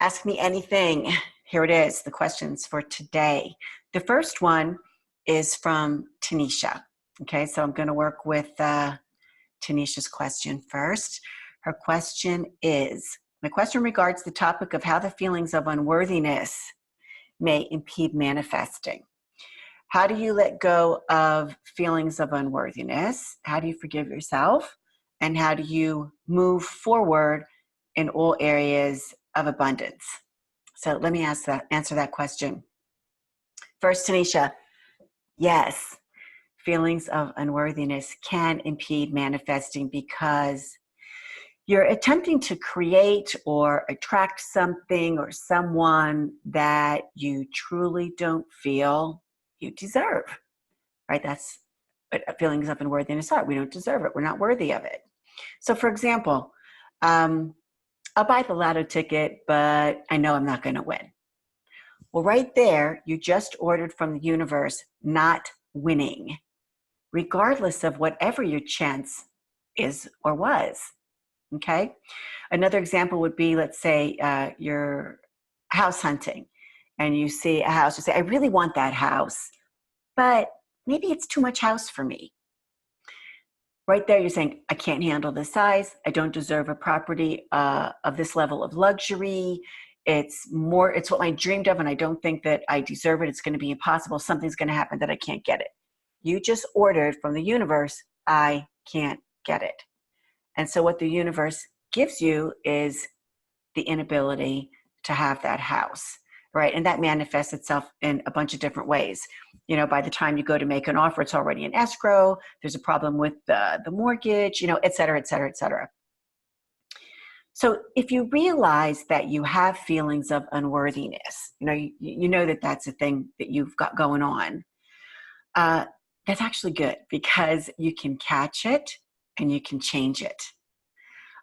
Ask me anything. Here it is, the questions for today. The first one is from Tanisha. Okay, so I'm going to work with Tanisha's question first. Her question is, my question regards the topic of how the feelings of unworthiness may impede manifesting. How do you let go of feelings of unworthiness? How do you forgive yourself? And how do you move forward in all areas of abundance? So let me answer that question. First, Tanisha, yes, feelings of unworthiness can impede manifesting because you're attempting to create or attract something or someone that you truly don't feel you deserve, right? That's what feelings of unworthiness are. We don't deserve it. We're not worthy of it. So for example, I'll buy the lotto ticket, but I know I'm not going to win. Well, right there, you just ordered from the universe not winning, regardless of whatever your chance is or was. Okay? Another example would be, let's say you're house hunting and you see a house. You say, I really want that house, but maybe it's too much house for me. Right there, you're saying, I can't handle this size. I don't deserve a property of this level of luxury. It's what I dreamed of, and I don't think that I deserve it. It's going to be impossible. Something's going to happen that I can't get it. You just ordered from the universe, I can't get it. And so what the universe gives you is the inability to have that house, right? And that manifests itself in a bunch of different ways. You know, by the time you go to make an offer, it's already in escrow. There's a problem with the mortgage, et cetera, et cetera, et cetera. So if you realize that you have feelings of unworthiness, you know that that's a thing that you've got going on, that's actually good because you can catch it and you can change it.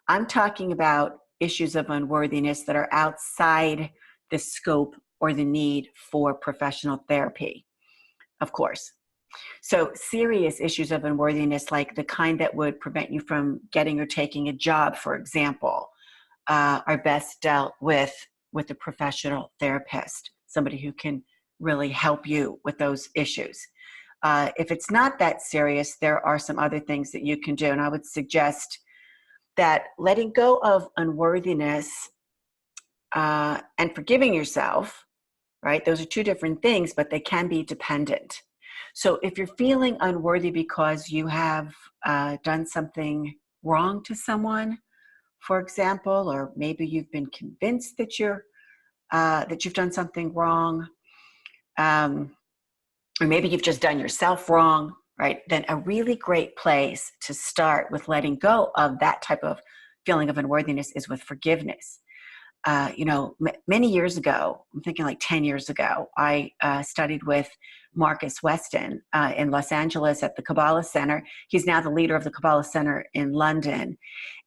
I'm talking about issues of unworthiness that are outside the scope or the need for professional therapy, of course. So serious issues of unworthiness, like the kind that would prevent you from getting or taking a job, for example, are best dealt with a professional therapist, somebody who can really help you with those issues. If it's not that serious, there are some other things that you can do. And I would suggest that letting go of unworthiness and forgiving yourself, right? Those are two different things, but they can be dependent. So if you're feeling unworthy because you have done something wrong to someone, for example, or maybe you've been convinced that you've done something wrong, or maybe you've just done yourself wrong, right? Then a really great place to start with letting go of that type of feeling of unworthiness is with forgiveness. Many years ago, I'm thinking like 10 years ago, I studied with Marcus Weston in Los Angeles at the Kabbalah Center. He's now the leader of the Kabbalah Center in London.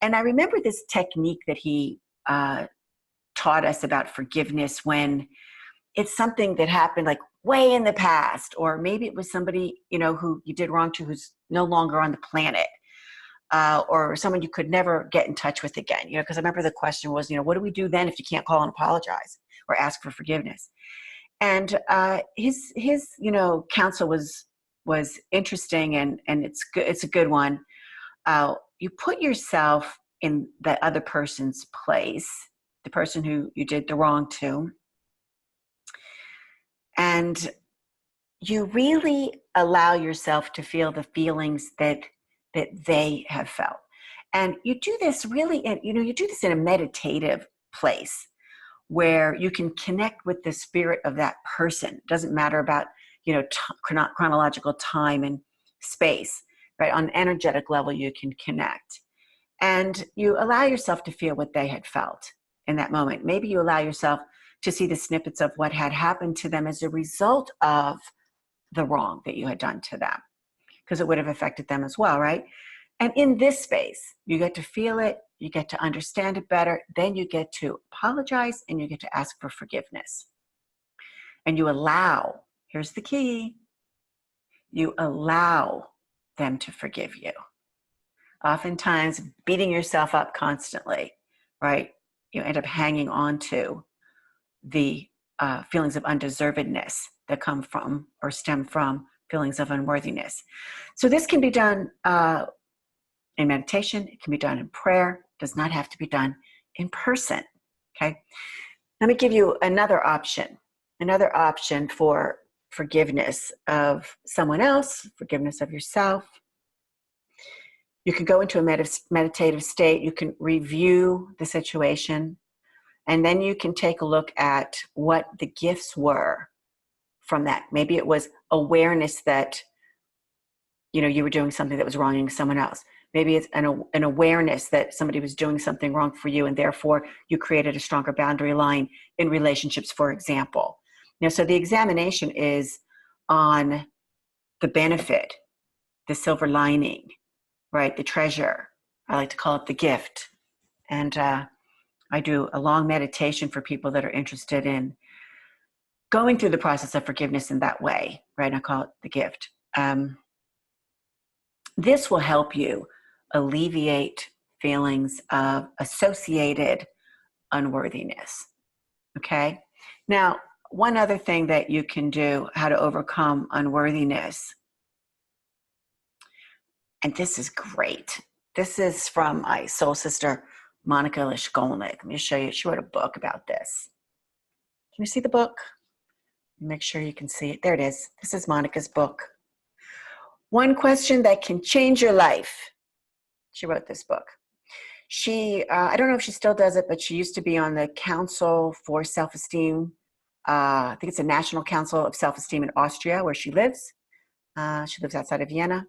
And I remember this technique that he taught us about forgiveness when it's something that happened like way in the past, or maybe it was somebody, who you did wrong to who's no longer on the planet. Or someone you could never get in touch with again, because I remember the question was, what do we do then if you can't call and apologize or ask for forgiveness? And his counsel was interesting, and it's good. It's a good one. You put yourself in that other person's place, the person who you did the wrong to, and you really allow yourself to feel the feelings that they have felt. And you do this really, you do this in a meditative place where you can connect with the spirit of that person. It doesn't matter about, chronological time and space, right? On an energetic level, you can connect. And you allow yourself to feel what they had felt in that moment. Maybe you allow yourself to see the snippets of what had happened to them as a result of the wrong that you had done to them, because it would have affected them as well, right? And in this space, you get to feel it, you get to understand it better, then you get to apologize and you get to ask for forgiveness. And you allow, here's the key, you allow them to forgive you. Oftentimes, beating yourself up constantly, right? You end up hanging on to the feelings of undeservedness that come from or stem from feelings of unworthiness. So this can be done in meditation. It can be done in prayer. It does not have to be done in person. Okay. Let me give you another option for forgiveness of someone else, forgiveness of yourself. You can go into a meditative state. You can review the situation, and then you can take a look at what the gifts were from that. Maybe it was awareness that, you were doing something that was wronging someone else. Maybe it's an awareness that somebody was doing something wrong for you, and therefore you created a stronger boundary line in relationships, for example. So the examination is on the benefit, the silver lining, right? The treasure. I like to call it the gift. And I do a long meditation for people that are interested in going through the process of forgiveness in that way, right? I call it the gift. This will help you alleviate feelings of associated unworthiness. Okay? Now, one other thing that you can do, how to overcome unworthiness, and this is great. This is from my soul sister, Monica Lishkolnik. Let me show you. She wrote a book about this. Can you see the book? Make sure you can see it. There it is. This is Monica's book. One question that can change your life. She wrote this book. She, I don't know if she still does it, but she used to be on the Council for Self-Esteem. I think it's a National Council of Self-Esteem in Austria, where she lives. She lives outside of Vienna.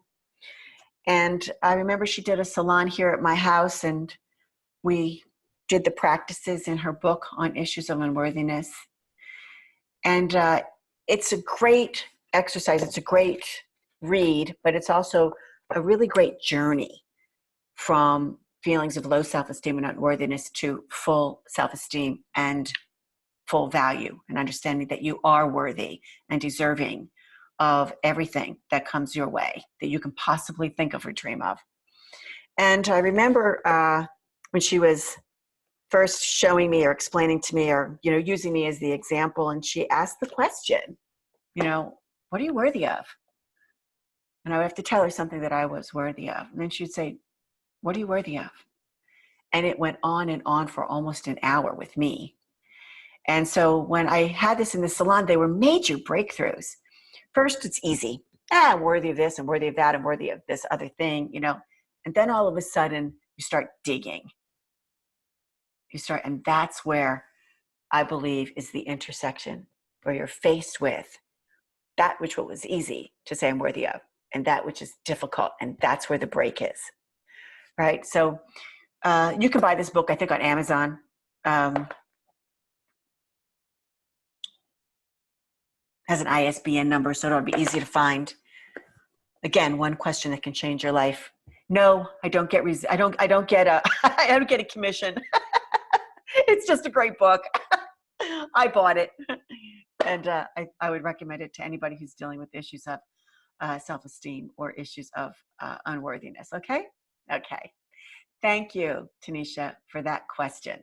And I remember she did a salon here at my house, and we did the practices in her book on issues of unworthiness. And it's a great exercise. It's a great read, but it's also a really great journey from feelings of low self-esteem and unworthiness to full self-esteem and full value, and understanding that you are worthy and deserving of everything that comes your way that you can possibly think of or dream of. And I remember when she was first showing me or explaining to me, or using me as the example, and she asked the question, what are you worthy of? And I would have to tell her something that I was worthy of. And then she'd say, what are you worthy of? And it went on and on for almost an hour with me. And so when I had this in the salon, they were major breakthroughs. First, it's easy. I'm worthy of this, I'm worthy of that, I'm worthy of this other thing, And then all of a sudden, you start digging. And that's where I believe is the intersection, where you're faced with that which was easy to say I'm worthy of, and that which is difficult, and that's where the break is, right? So you can buy this book, I think, on Amazon. Has an ISBN number, so it'll be easy to find. Again, one question that can change your life. No, I don't get I don't get a commission. It's just a great book. I bought it, and I would recommend it to anybody who's dealing with issues of self-esteem or issues of unworthiness. Okay. Thank you, Tanisha, for that question.